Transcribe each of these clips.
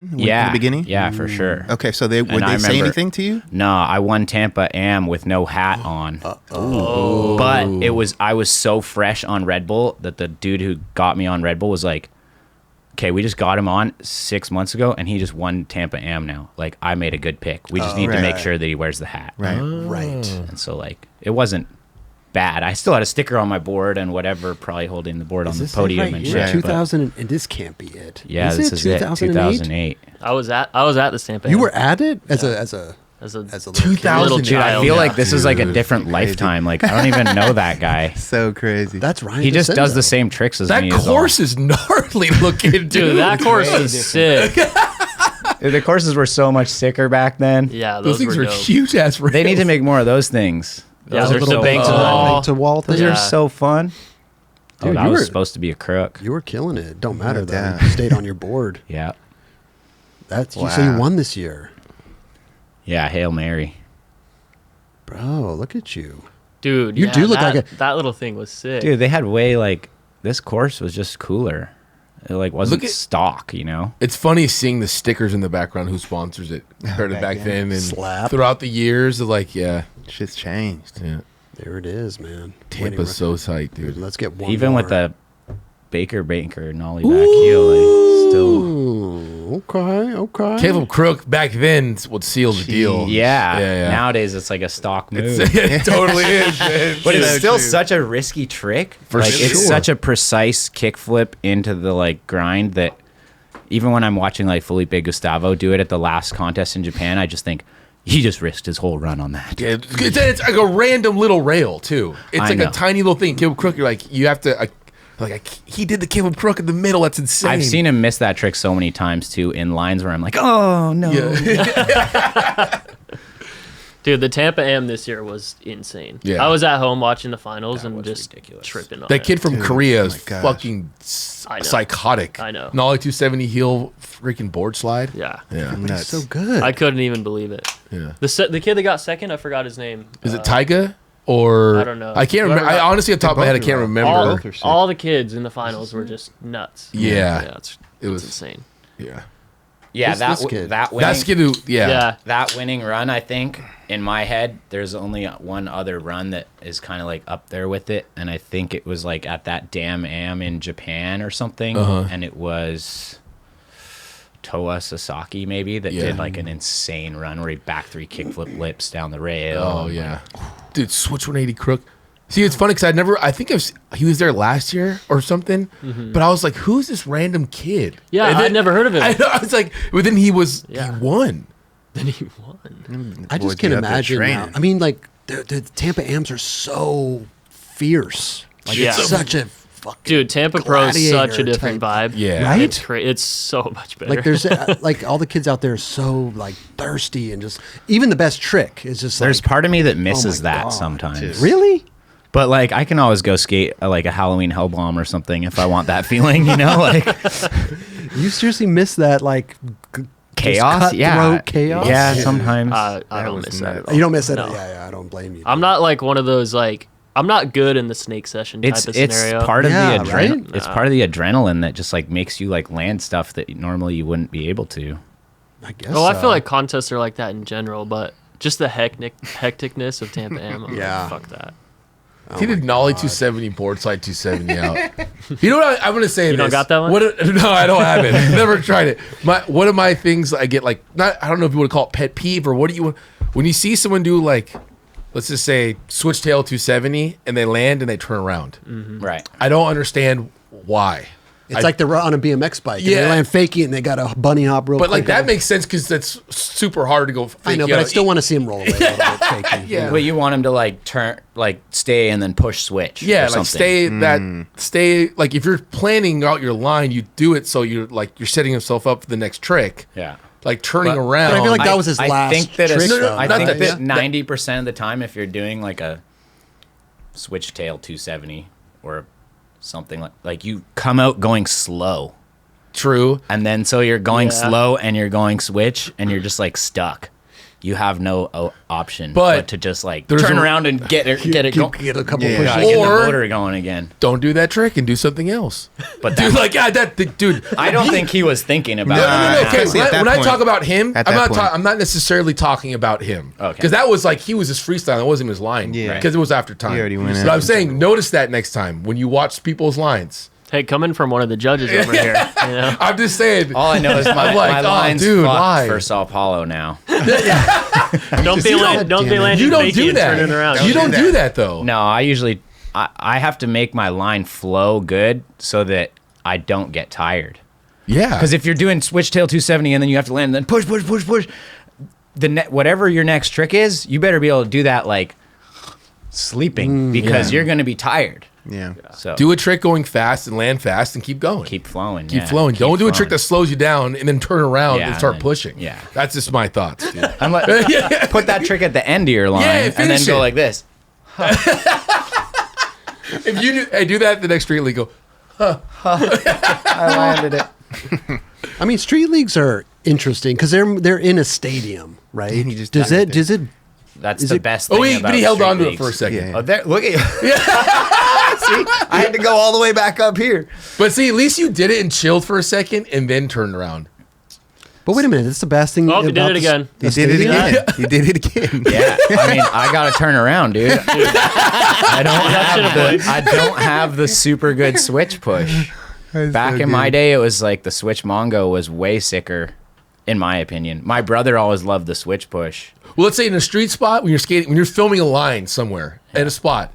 In the beginning? Yeah, for sure. Okay, so would they say anything to you? No, I won Tampa Am with no hat on. But I was so fresh on Red Bull that the dude who got me on Red Bull was like, okay, we just got him on 6 months ago, and he just won Tampa Am now. Like, I made a good pick. We just need to make sure that he wears the hat. Right. And so, like, it wasn't bad. I still had a sticker on my board and whatever, probably holding the board on the podium and shit. 2000, and this can't be it. Yeah, this is it. 2008. I was at the Tampa Am. You were at it as a little 2000. Dude, I feel like this is like a different lifetime. Like, I don't even know that guy. So crazy. That's right. He just does the same tricks as me. That course is gnarly looking, dude. That course is sick. The courses were so much sicker back then. Yeah, those things were are huge ass rails. They need to make more of those things. Those are so bank to wall things. Those are so fun. Dude, that was supposed to be a crook. You were killing it. Don't matter though. You stayed on your board. Yeah. So you won this year. Yeah, Hail Mary. Bro, look at you. Dude, you do look like that little thing was sick. Dude, they had this course was just cooler. It wasn't stock, you know? It's funny seeing the stickers in the background who sponsors it compared to back then and throughout the years shit's changed. Yeah. There it is, man. Tampa's so tight, dude. Let's get one Even more. with the Baker nollie back heel, still. Okay. Caleb Crook back then would seal the deal. Yeah. Nowadays it's like a stock move. It totally is, man. But it's still such a risky trick. It's such a precise kickflip into the grind that even when I'm watching Felipe Gustavo do it at the last contest in Japan, I just think he just risked his whole run on that. Yeah, it's like a random little rail too. It's like a tiny little thing. Caleb Crook, you're like, you have to he did the Caleb Crook in the middle. That's insane. I've seen him miss that trick so many times too in lines where I'm like, oh no. Yeah. Dude, the Tampa Am this year was insane. Yeah. I was at home watching the finals and just ridiculous. tripping on that kid from Korea is fucking I know. psychotic. I know. Nollie 270 heel freaking board slide. Yeah. That's so good. I couldn't even believe it. Yeah. The kid that got second, I forgot his name. Is it Tyga? Or I don't know. I can't remember. I honestly, off the top of my head, I can't remember. All the kids in the finals were just nuts. Yeah. It was insane. Yeah. Yeah, This kid. that winning, That's kid who, that winning run, I think, in my head, there's only one other run that is kind of up there with it, and I think it was at that damn Am in Japan or something, and it was Toa Sasaki maybe that did an insane run where he back 3 kickflip lips down the rail. Oh yeah, dude, switch 180 crook. See, it's funny because he was there last year or something, but I was like, who's this random kid? Yeah, I'd never heard of him. I was like, but then he won. Then he won. I just can't imagine now. I mean, the Tampa Ams are so fierce. It's such a fucking dude. Tampa Pro is such a different vibe. Yeah, right. It's so much better. There's all the kids out there are so thirsty and just even the best trick is just. There's part of me that misses that sometimes. Dude. Really? But I can always go skate a Halloween hell bomb or something if I want that feeling, you know. You seriously miss that chaos, chaos. Yeah, sometimes. I don't miss that at all. You don't miss it. No. Yeah, I don't blame you. I'm not one of those I'm not good in the snake session type of scenario. It's part of the right? It's part of the adrenaline that just makes you land stuff that normally you wouldn't be able to. I guess. I feel like contests are like that in general, but just the hecticness of Tampa Am. Fuck that. He did Nollie 270, board slide 270 out. You know what I'm going to say? You don't got that one? No, I don't have it. Never tried it. One of my things I get I don't know if you want to call it pet peeve or what do you want when you see someone do let's just say switch tail 270 and they land and they turn around. Mm-hmm. Right. I don't understand why. It's like they're on a BMX bike. Yeah. And they land fakie and they got a bunny hop real quick. But that makes sense because that's super hard to go fakie. I know, but I still want to see him roll away a little bit fakie. Yeah. But you want him to turn, stay and then push switch. Yeah, or something. stay if you're planning out your line, you do it so you're setting yourself up for the next trick. Yeah. Turning around. But I feel like that was his last think that trick. I think that Yeah. 90% of the time, if you're doing a switch tail 270 or something you come out going slow. True. And then so you're going slow and you're going switch and you're just stuck. you have no option But but to just like there's turn a- around and get it going. Get a couple Yeah. pushes. Gotta get the Or- motor going again. Don't do that trick and do something else. But Dude, that, like, yeah, dude. I don't think he was thinking about No, it. no, no. Okay, See, at that when I point- talk about him, at I'm that not. point. I'm not necessarily talking about him. Okay. Because that was like he was just freestyling. It wasn't his line. Yeah. Because it was after time. He already went in. But I'm saying, notice that next time when you watch people's lines. Hey, coming from one of the judges over here, you know? I'm just saying. All I know is my, I'm like, my oh, line's dude, fucked why? for Sao Paulo now. Don't be landing You don't fakey do and that. turning around. You don't do that though. No, I usually I have to make my line flow good so that I don't get tired. Yeah. Because if you're doing switchtail 270 and then you have to land and then push, whatever your next trick is, you better be able to do that like sleeping because you're going to be tired. Yeah. So Do a trick going fast and land fast and keep going. keep flowing. Keep yeah. flowing. Keep Don't do a trick flowing. that slows you down and then turn around Yeah, and start and then- pushing. yeah. That's just my thoughts, dude. I'm like, put that trick at the end of your line Yeah, and then finish go it. like this. If you do that at the next street league, go, I landed it. I mean, street leagues are interesting because they're in a stadium, right? And he just does died it? Does it? That's Is the it- best thing oh, about but he held on to street it for a leagues. second. Yeah. Oh, there, look at you. See, I had to go all the way back up here. But see, at least you did it and chilled for a second and then turned around. But wait a minute, that's the best thing. Oh, he did about it the- again. the He did it stadium? again. He did it again. Yeah, I mean, I gotta turn around, dude. I don't have the super good switch push. Back in my day, it was like the switch Mongo was way sicker, in my opinion. My brother always loved the switch push. Well, let's say in a street spot when you're skating, when you're filming a line somewhere at a spot,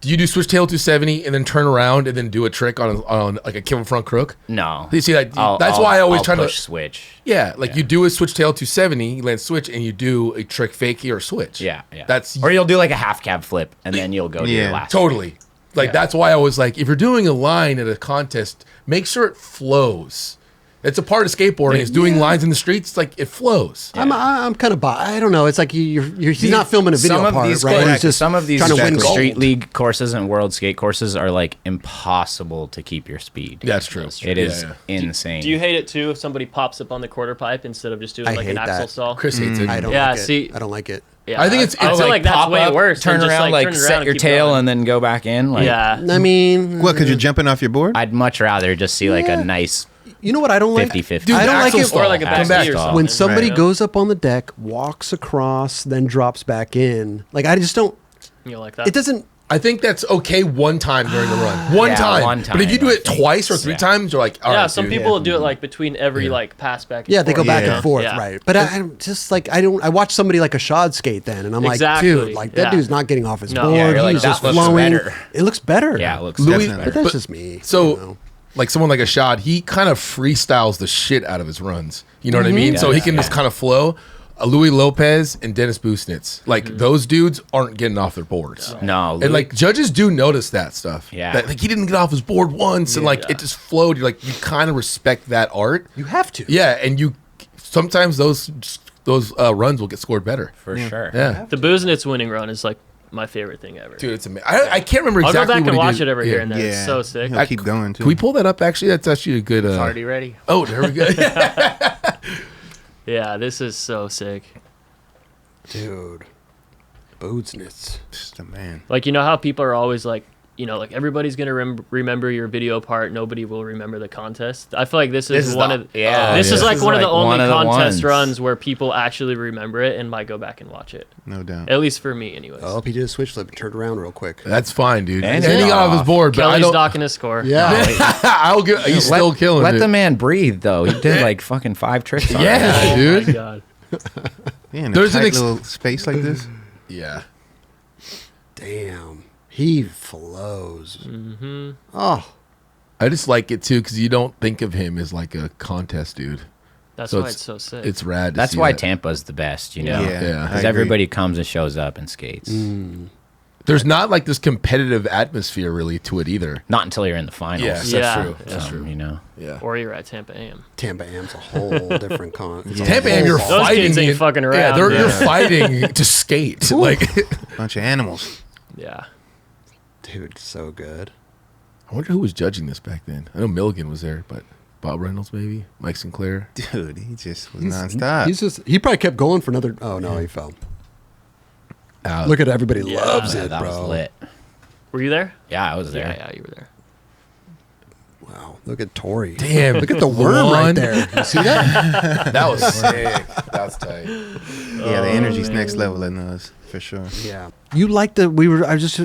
do you do switch tail 270 and then turn around and then do a trick on like a kill front crook? No, You see that? That's why I always I'll try to push switch. Yeah, like you do a switch tail 270, you land switch, and you do a trick fakie or switch. Yeah. That's Or you'll do like a half cab flip, and then you'll go to your Yeah. last. totally. Like that's why I was like, if you're doing a line at a contest, make sure it flows. It's a part of skateboarding. Is doing lines in the streets. It's like it flows. I'm kind of. I don't know. It's like he's not filming a video Some of part, these, right? correct, He's just some of these trying to win Exactly. gold. street league courses and world skate courses are like impossible to keep your speed. That's true. It is Yeah, insane. Do you hate it too if somebody pops up on the quarter pipe instead of just doing I like an hate axle that. stall? Chris hates it. I don't. Yeah, like it. see- I don't like it. Yeah, I think it's- I it's feel like like that's Pop way up, worse. Turn than just, around, like turn set around your keep tail, going. and then go back in. Like, yeah. I mean, What? Because you're jumping off your board? I'd much rather just see like a nice you know what I don't like? 50-50. Dude, I don't like axle it. stall. Or like a Come back back. ski or something. When somebody Right. goes up on the deck, walks across, then drops back in. Like I just don't. You like that? It doesn't. I think that's okay one time during the run. One Yeah, time. one But if you time, do I it think. twice or three Yeah. times, you're like, all right, Yeah, some dude. people will do it like between every like pass back. And Yeah, they go forth. back Yeah. and forth, Yeah. right? But I'm just like I don't. I watch somebody like a shod skate then, and I'm Exactly, like, dude, like that yeah. dude's not getting off his No. board. Yeah, you're like, He's that just looks flowing. better. It looks better. Yeah, it looks Louis- definitely But better. that's just me. So, you know. like someone like a Shad, he kind of freestyles the shit out of his runs. You know what I mean? Yeah, So he yeah, can just yeah. kind of flow. Louis Lopez and Dennis Busnitz, like those dudes aren't getting off their boards. No, And like judges do notice that stuff. Yeah. That, like he didn't get off his board once and like it just flowed. You're like, you kind of respect that art. You have to. Yeah. And you sometimes those runs will get scored better. for sure. Yeah. The Buznitz winning run is like my favorite thing ever. Dude, it's amazing. I can't remember I'll exactly go back what and he watch did. it every Yeah. here and there. Yeah. It's so sick. He'll keep going too. Can we pull that up? Actually, that's actually a good. Already ready. Oh, there we go. Yeah, this is so sick. Dude. Bootsnitz. Just a man. Like, you know how people are always like, you know, like everybody's gonna remember your video part. Nobody will remember the contest. I feel like this is one of yeah. this is like one of the only contest ones. runs where people actually remember it and might go back and watch it. No doubt. At least for me, anyways. Oh, he did a switch flip and turned around real quick. That's fine, dude. And And he got off his board, but I Kelly's don't. docking his score. Yeah. I'll get. He's still killing Let it. the man breathe, though. He did like fucking 5 tricks. already. Yeah, Oh dude. my god. Yeah, in There's a an tight little space like this. Yeah. Damn. He flows. Mm-hmm. Oh. I just like it too because you don't think of him as like a contest dude. That's So why it's so sick. It's rad. To That's see why that. Tampa's the best, you know? Yeah, Yeah. I Because agree. everybody comes and shows up and skates. There's not like this competitive atmosphere really to it either. Not until you're in the finals. Yes, Yeah. that's true. Yeah. That's true. You know? Yeah. or you're at Tampa AM. Tampa Am's a whole different con. It's a Tampa whole Am, you're ball. Those fighting. kids ain't in- fucking Yeah, around. you're Yeah. fighting to skate. Like, Bunch of animals. Yeah. Dude, so good. I wonder who was judging this back then. I know Milligan was there, but Bob Reynolds, maybe Mike Sinclair. Dude, he just was nonstop. He probably kept going for another. Oh no, he fell. Look at everybody loves it, that bro. was lit. Were you there? Yeah, I was there. Yeah, you were there. Wow, look at Tori. Damn, Look at the worm right there. You see that? That was sick. That's tight. Yeah, the energy's next level in us for sure. Yeah. You like the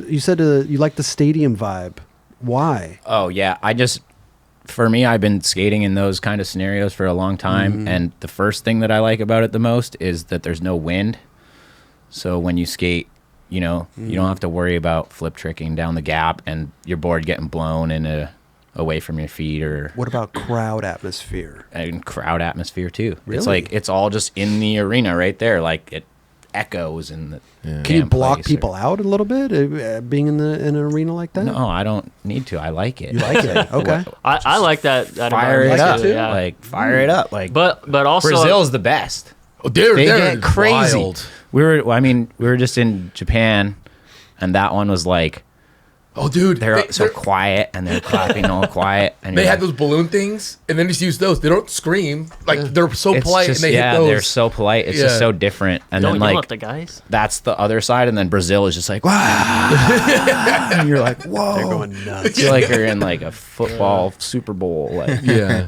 you said you like the stadium vibe. Why? Oh yeah, for me, I've been skating in those kind of scenarios for a long time, and the first thing that I like about it the most is that there's no wind. So when you skate, you don't have to worry about flip tricking down the gap and your board getting blown away from your feet or. What about crowd atmosphere? And crowd atmosphere too. Really? It's like it's all just in the arena right there, like it echoes in the. Can you block people out a little bit being in an arena like that? No, I don't need to. I like it. You like it? Okay. I like that. Fire it environment up, too, yeah. like fire it up, like. But also Brazil's the best. Oh, they're get crazy. wild. We were just in Japan, and that one was like. Oh, dude, They're so quiet and they're clapping all quiet. And they you're had like, those balloon things, and then just use those. They don't scream. Like they're so it's polite, just, and they hit those. they're so polite. It's just so different. And don't then yell like at the guys. that's the other side, and then Brazil is just like wow, and you're like whoa, They're going nuts. you're like you're in like a football Super Bowl. Like Yeah.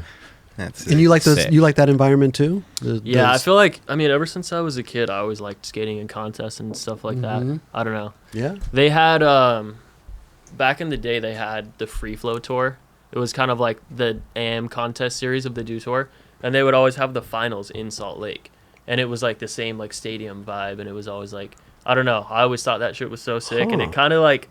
That's And you like those? Sick. You like that environment too? Yeah, I feel like ever since I was a kid, I always liked skating in contests and stuff like that. I don't know. Yeah. They had back in the day they had the free flow tour. It was kind of like the AM contest series of the Do Tour, and they would always have the finals in Salt Lake, and it was like the same like stadium vibe, and it was always like I don't know. I always thought that shit was so sick, and it kind of like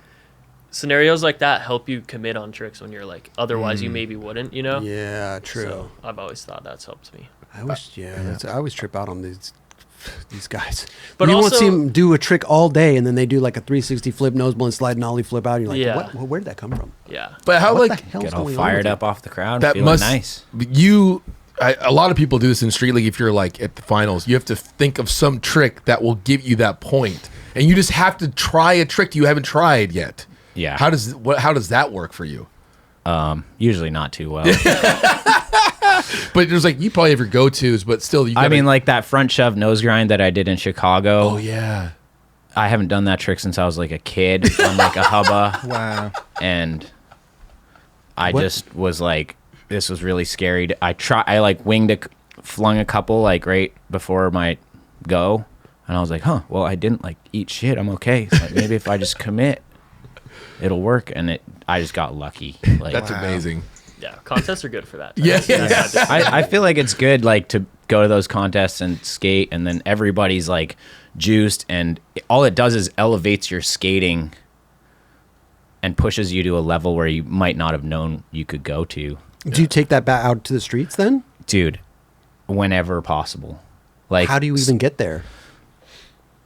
scenarios like that help you commit on tricks when you're like otherwise you maybe wouldn't, you know? Yeah, true. So I've always thought that's helped me. I always trip out on these guys. But But you won't also- see them do a trick all day, and then they do like a 360 flip, nose blind slide, and ollie flip out. And you're like, Yeah. what? Where did that come from? Yeah. But how What like the hell's get all going on fired with up off the crowd. that Feeling must nice. a lot of people do this in street league. If you're like at the finals, you have to think of some trick that will give you that point, and you just have to try a trick you haven't tried yet. Yeah. How does that work for you? Usually not too well. But there's like you probably have your go-tos, but still you. I gotta- mean, like that front shove nose grind that I did in Chicago. oh yeah. I haven't done that trick since I was like a kid on like a hubba, wow. and I What- just was like, this was really scary. I like flung a couple like right before my go, and I was like, huh, well I didn't like eat shit. I'm okay. So, like, maybe if I just commit, it'll work. And I just got lucky. Like That's amazing. Yeah. Contests are good for that. Yeah. I feel like it's good like to go to those contests and skate, and then everybody's like juiced, and all it does is elevates your skating and pushes you to a level where you might not have known you could go to. Do you take that back out to the streets then? Dude, whenever possible. Like How do you even get there?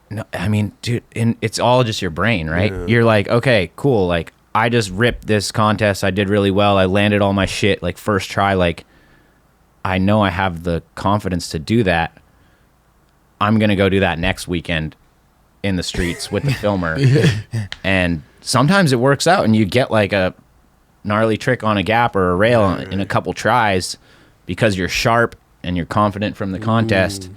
No, I mean, dude, it's all just your brain, right? You're like, okay, cool. Like, I just ripped this contest. I did really well. I landed all my shit, like, first try. Like, I know I have the confidence to do that. I'm going to go do that next weekend in the streets with the filmer. And sometimes it works out, and you get, like, a gnarly trick on a gap or a rail in a couple tries because you're sharp and you're confident from the contest.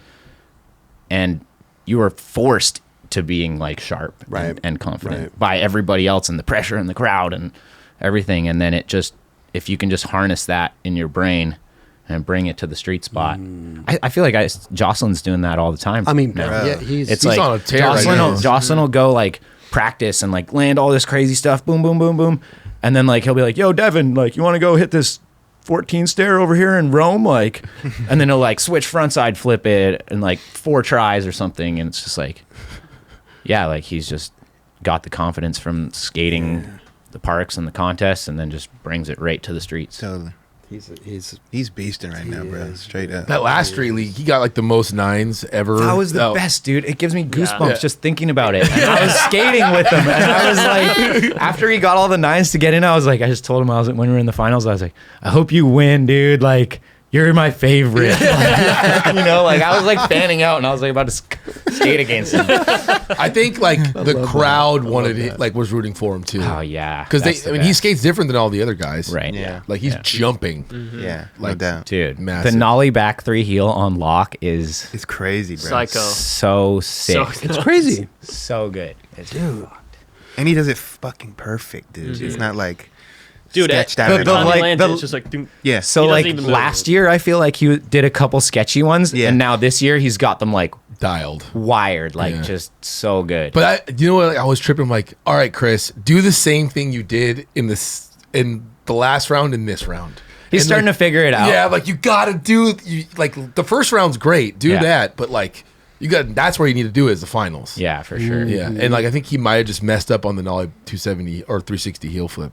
And you were forced to being like sharp and confident by everybody else and the pressure in the crowd and everything. And then if you can just harness that in your brain and bring it to the street spot, I feel like Jocelyn's doing that all the time. I mean, now. yeah, he's like on a tear right now. Jocelyn will go like practice and like land all this crazy stuff, boom, boom, boom, boom, and then like he'll be like, "Yo, Devin, like you want to go hit this 14 stair over here in Rome?" Like, and then he'll like switch frontside flip it in like 4 tries or something, and it's just like, yeah, like he's just got the confidence from skating the parks and the contests, and then just brings it right to the streets. Totally. He's beasting right now, bro. Straight up. That last street league, he got like the most 9s ever. That was the best, dude. It gives me goosebumps just thinking about it. And I was skating with him, and I was like, after he got all the 9s to get in, I was like, I just told him, when we were in the finals, I was like, I hope you win, dude. Like, you're my favorite. You know, like I was like fanning out, and I was like about to skate against him. I think like the crowd wanted it, like was rooting for him too. Oh yeah, because that's I the mean, he best. skates different than all the other guys. Right. Yeah. Like he's jumping. Yeah, no Like, doubt. Dude, Massive. the nollie back 3 heel on lock is It's crazy, bro. Psycho. so sick. It's crazy. So good. It's Dude. And he does it fucking perfect, dude. It's not like Dude, sketched out every at the- all. time he like, lands the- it, it's just like, doom. Yeah. So He doesn't like even move. last year, I feel like he did a couple sketchy ones, Yeah. and now this year he's got them like Dialed. wired, like Yeah. just so good. But you know what? Like, I was tripping. I'm like, all right, Chris, do the same thing you did in the last round in this round. he's And, starting like, to figure it out. Yeah, like you gotta do like the first round's great. Do Yeah. that, but like that's where you need to do it is the finals. Yeah, for sure. Yeah, and like I think he might have just messed up on the nollie 270 or 360 heel flip.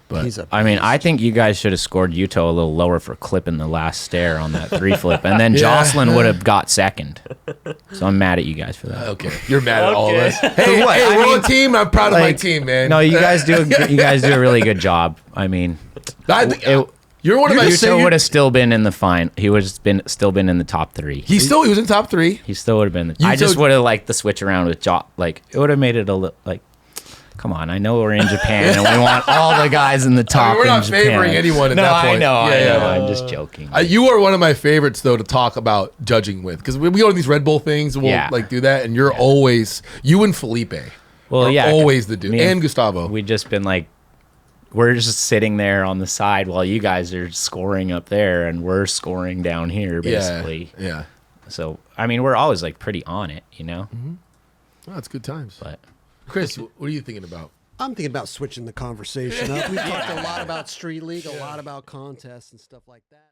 But He's a I mean, I think you guys should have scored Yuto a little lower for clipping the last stair on that 3 flip, and then Yeah. Jocelyn would have got second. So I'm mad at you guys for that. okay, you're mad at all of Okay. us. Hey, what? hey, I we're mean, on team. I'm proud of my like, team, man. No, you guys do a really good job. I mean, You're one of my. Yuto would have still been in the fine. He would have still been in the top 3. He was in top 3. He still would have been. You I just told- would have liked the switch around with like it would have made it a little like. Come on, I know we're in Japan and we want all the guys in the top. we're in not Japan. favoring anyone at no, that point. I know, Yeah, I know. yeah. I'm just joking. You are one of my favorites though to talk about judging with because we go to these Red Bull things and we'll Yeah. like do that, and you're always you and Felipe. Well, are yeah, always the dude, me and Gustavo. We just been like, we're just sitting there on the side while you guys are scoring up there and we're scoring down here, basically. Yeah. So I mean, we're always like pretty on it, you know. Oh, it's good times. But Chris, what are you thinking about? I'm thinking about switching the conversation up. We've talked a lot about Street League, a lot about contests and stuff like that.